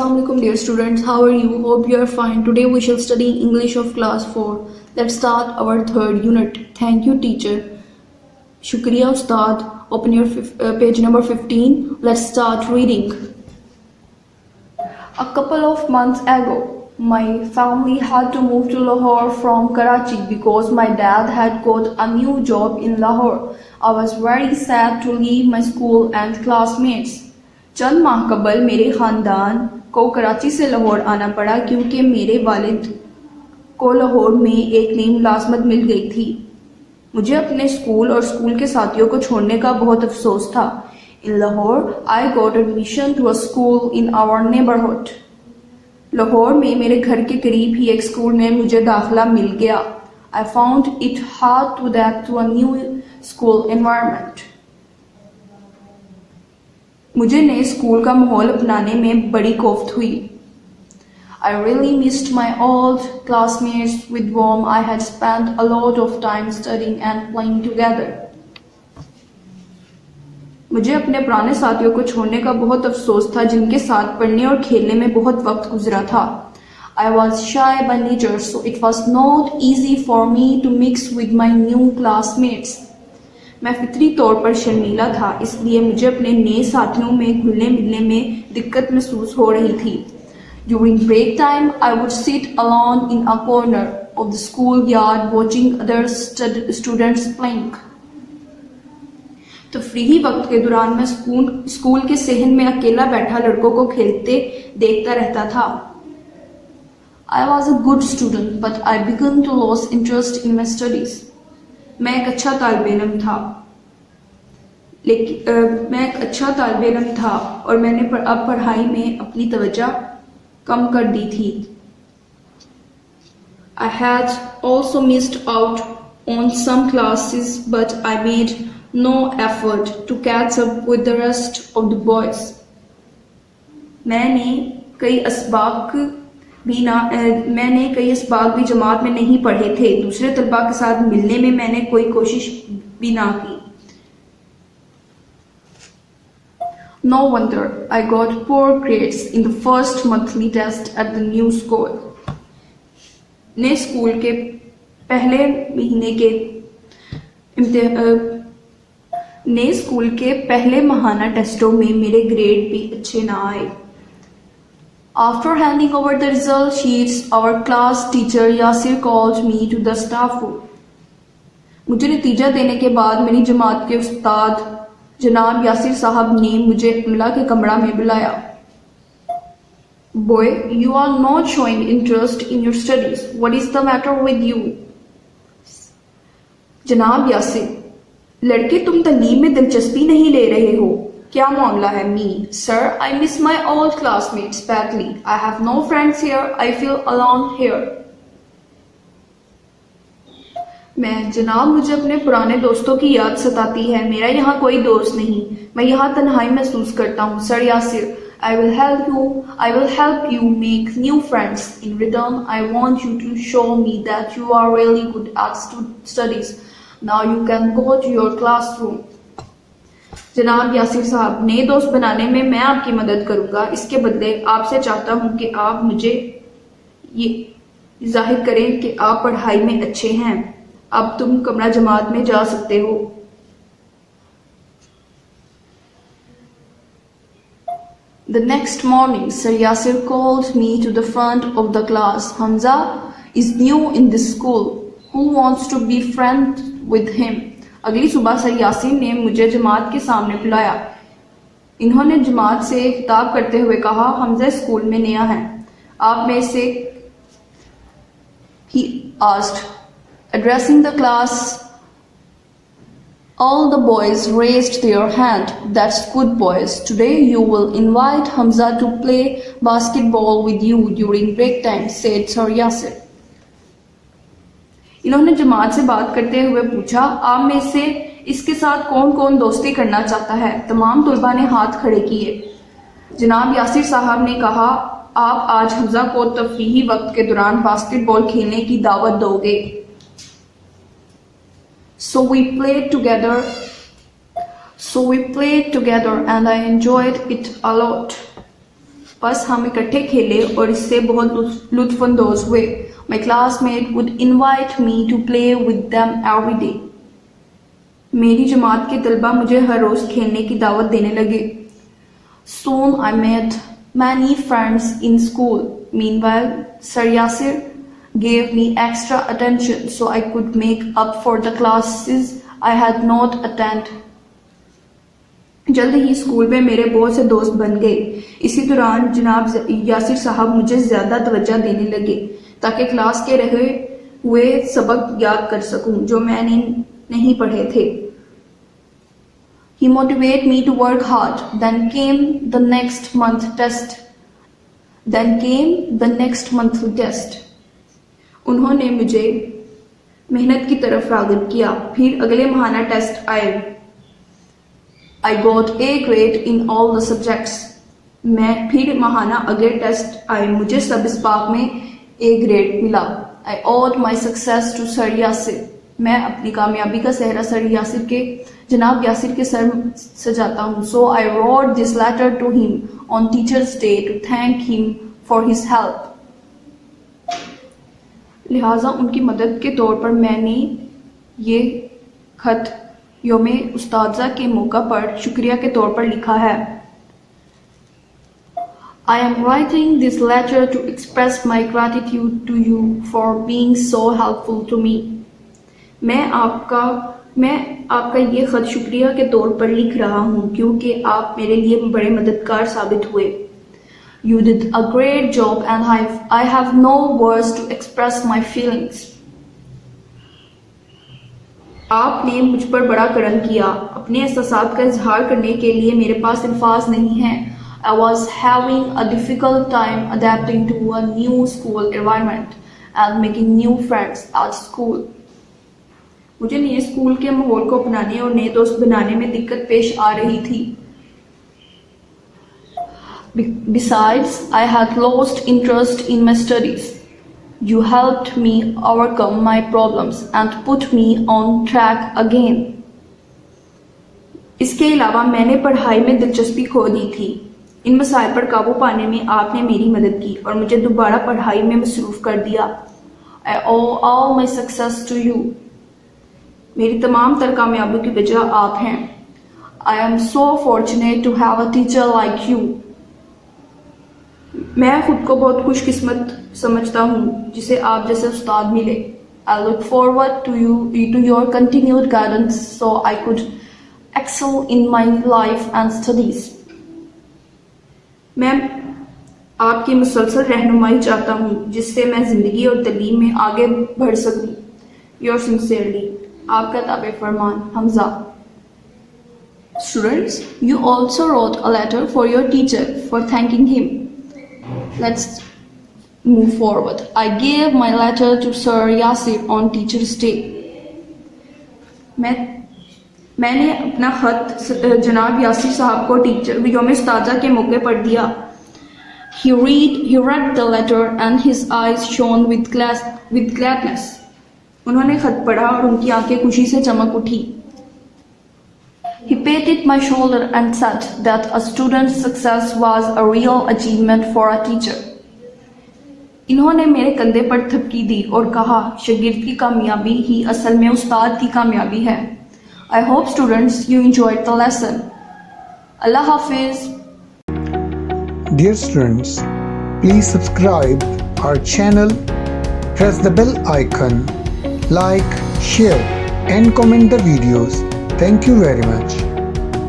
Assalamualaikum dear students, how are you? Hope you are fine. Today we shall study English of class 4. Let's start our third unit. Thank you teacher. Shukriya Ustad. Open your page number 15. Let's start reading. A couple of months ago, my family had to move to Lahore from Karachi because my dad had got a new job in Lahore. I was very sad to leave my school and classmates. चंद माह कबल मेरे ख़ानदान को कराची से लाहौर आना पड़ा क्योंकि मेरे वालिद को लाहौर में एक नई मुलाजमत मिल गई थी। मुझे अपने स्कूल और स्कूल के साथियों को छोड़ने का बहुत अफसोस था। In Lahore I got admission to a school in our neighbourhood. Lahore में मेरे घर के करीब ही एक स्कूल में मुझे दाखिला मिल गया। I found it hard to adapt to a new school environment. मुझे नए स्कूल का माहौल अपनाने में बड़ी कोफ्त हुई। I really missed my old classmates with whom I had spent a lot of time studying and playing together. मुझे अपने पुराने साथियों को छोड़ने का बहुत अफसोस था जिनके साथ पढ़ने और खेलने में बहुत वक्त गुजरा था। I was shy by nature, so it was not easy for me to mix with my new classmates. मैं फितरी तौर पर शर्मीला था, इसलिए मुझे अपने नए साथियों में घुलने मिलने में दिक्कत महसूस हो रही थी। During break time, I would sit alone in a corner of the schoolyard watching other students playing. तफरीही वक्त के दौरान मैं स्कूल के सहन में अकेला बैठा लड़कों को खेलते देखता रहता था। I was a good student, but I began to lose interest in my studies. मैं एक अच्छा तालिब इल्म था और मैंने अब पढ़ाई में अपनी तवज्जो कम कर दी थी। I had also missed out on some classes, but I made no effort to catch up with the rest of the boys. मैंने कई इसबाक भी जमात में नहीं पढ़े थे। दूसरे तलबा के साथ मिलने में मैंने कोई कोशिश भी ना की। No wonder I got poor grades in the first monthly test at the new school. नए स्कूल के पहले माहाना टेस्टों में मेरे ग्रेड भी अच्छे ना आए। After handing over the result sheets, our class teacher Yasir called me to the staff room. मुझे नतीजा देने के बाद मेरी जमात के उस्ताद जनाब यासिर साहब ने मुझे अमला के कमरा में बुलाया। Boy, you are not showing interest in your studies. What is the matter with you? जनाब यासिर, लड़के तुम तालीम में दिलचस्पी नहीं ले रहे हो, क्या मामला है? Me, sir, I miss my old classmates badly. I have no friends here. I feel alone here. मैं, जनाब मुझे अपने पुराने दोस्तों की याद सताती है। मेरा यहाँ कोई दोस्त नहीं, मैं यहाँ तन्हाई महसूस करता हूँ। Sir Yasir, I will help you make new friends. In return, I want you to show me that you are really good at studies. Now you can go to your classroom. जनाब यासिर साहब, नए दोस्त बनाने में मैं आपकी मदद करूंगा। इसके बदले आपसे चाहता हूं कि आप मुझे ये जाहिर करें कि आप पढ़ाई में अच्छे हैं। अब तुम कमरा जमात में जा सकते हो। The next morning, Sir Yasir called me to the front of the class. Hamza is new in this school. Who wants to be friends with him? अगली सुबह सर यासीन ने मुझे जमात के सामने बुलाया। इन्होंने जमात से खिताब करते हुए कहा, हमजा स्कूल में नया है, आप में से he asked, addressing the class. All the boys raised their hand. That's good boys. Today you will invite Hamza to play basketball with you during break time, said Sir Yasir. इन्होंने जमात से बात करते हुए पूछा, आप में से इसके साथ कौन कौन दोस्ती करना चाहता है? तमाम तुलबा ने हाथ खड़े किए। जनाब यासिर साहब ने कहा, आप आज हमजा को तफरीही वक्त के दौरान बास्केटबॉल खेलने की दावत दोगे। So we played together and I enjoyed it a lot. बस हम इकट्ठे खेले और इससे बहुत लुत्फानंदोज हुए। My classmate would invite me to play with them every day. मेरी जमात के तलबा मुझे हर रोज खेलने की दावत देने लगे। Soon I met many friends in school. Meanwhile, Sir Yasir gave me extra attention so I could make up for the classes I had not attended. जल्द ही स्कूल में मेरे बहुत से दोस्त बन गए। इसी दौरान जनाब यासिर साहब मुझे ज्यादा तवज्जो देने लगे ताकि क्लास के रहे हुए सबक याद कर सकूं जो मैंने नहीं पढ़े थे। He motivated me to work hard. Then came the next monthly test. उन्होंने मुझे मेहनत की तरफ राग़िब किया। फिर अगले माहाना टेस्ट आए। I got A grade in all the subjects. फिर माहाना अगले टेस्ट आए। मुझे सब इस्पाक में A ग्रेड मिला। I owed my success to Sir Yasir. मैं अपनी कामयाबी का सेहरा जनाब यासिर के सर सजाता हूँ। So I wrote this letter to him on Teachers' Day to thank him for his help. लिहाजा उनकी मदद के तौर पर मैंने ये खत योम उस्ताज़ा के मौका पर शुक्रिया के तौर पर लिखा है। I am writing this letter to express my gratitude to you for being so helpful to me. मैं आपका ये खत शुक्रिया के तौर पर लिख रहा हूँ क्योंकि आप मेरे लिए बड़े मददगार साबित हुए। You did a great job and I have no words to express my feelings. आपने मुझ पर बड़ा करम किया। अपने एहसासात का इजहार करने के लिए मेरे पास अल्फाज नहीं हैं। I was having a difficult time adapting to a new school environment and making new friends at school. मुझे नए स्कूल के माहौल को अपनाने और नए दोस्त बनाने में दिक्कत पेश आ रही थी। Besides, I had lost interest in my studies. You helped me overcome my problems and put me on track again. इसके अलावा मैंने पढ़ाई में दिलचस्पी खो दी थी। इन मसाइल पर काबू पाने में आपने मेरी मदद की और मुझे दोबारा पढ़ाई में मसरूफ कर दिया। I owe all my success to you. मेरी तमाम तर कामयाबी की वजह आप हैं। I am so fortunate to have a teacher like you. मैं खुद को बहुत खुशकिस्मत समझता हूँ जिसे आप जैसे उस्ताद मिले। I look forward to your continued guidance so I could excel in my life and studies. मैं आपकी मुसलसल रहनुमाई चाहता हूँ जिससे मैं जिंदगी और तालीम में आगे बढ़ सकूँ। Yours sincerely, आपका ताबे फरमान Hamza. Students, you also wrote a letter for your teacher for thanking him. Let's move forward. I gave my letter to Sir Yasir on Teachers' Day. मैंने अपना खत जनाब यासिर साहब को योम उस्ताज़ा के मौके पर दिया। He read the letter and his eyes shone with gladness. उन्होंने खत पढ़ा और उनकी आंखें खुशी से चमक उठी। He patted my shoulder and said that a student's success was a real achievement for a teacher. इन्होंने मेरे कंधे पर थपकी दी और कहा, शागिर्द की कामयाबी ही असल में उस्ताद की कामयाबी है। I hope students you enjoyed the lesson. Allah Hafiz. Dear students, please subscribe our channel, press the bell icon, like, share and comment the videos. Thank you very much.